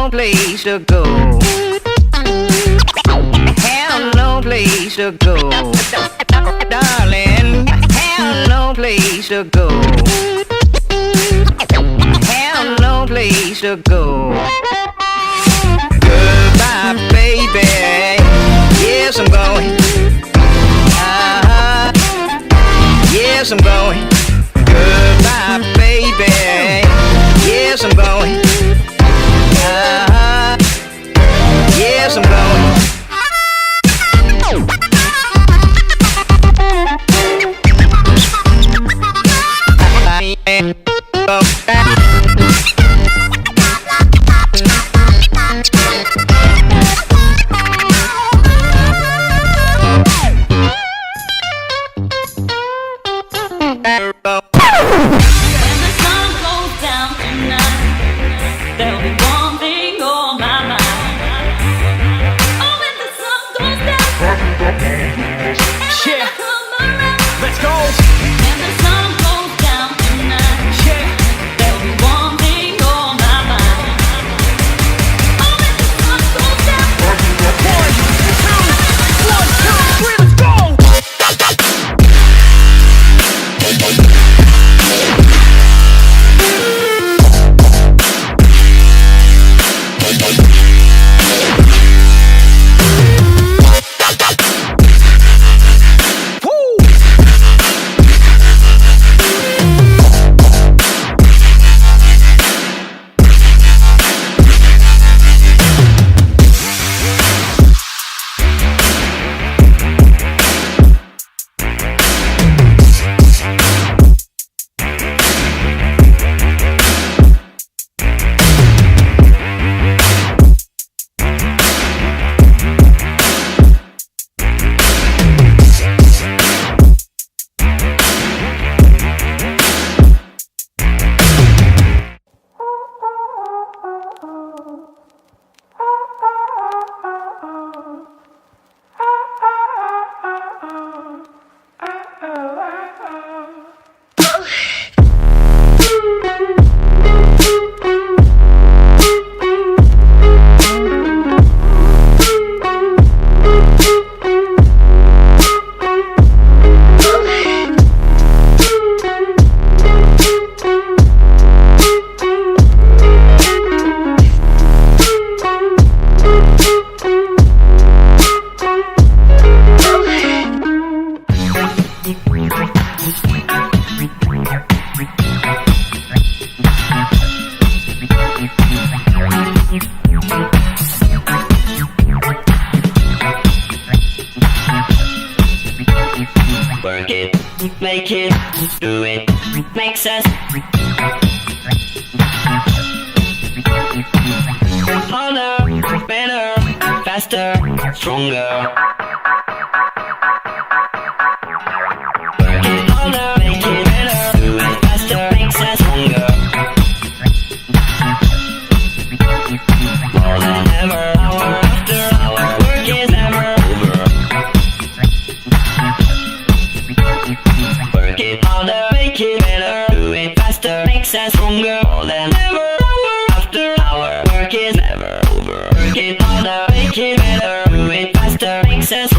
no place to go. Have no place to go. Darling, have no place to go. Have no place to go. Goodbye, baby. Yes, I'm going. Yes, I'm going. Goodbye, baby. Yes, I'm going. Yes, I'm going. Work it, make it, do it, makes us harder, better, faster, stronger. Work it harder, make it better, do it faster, makes us stronger. More than ever, hour after hour, work is never over. Work it harder, make it better, do it faster, makes us stronger. More than ever, hour after hour, work is never over. Work it harder, make it better, do it faster, makes us stronger.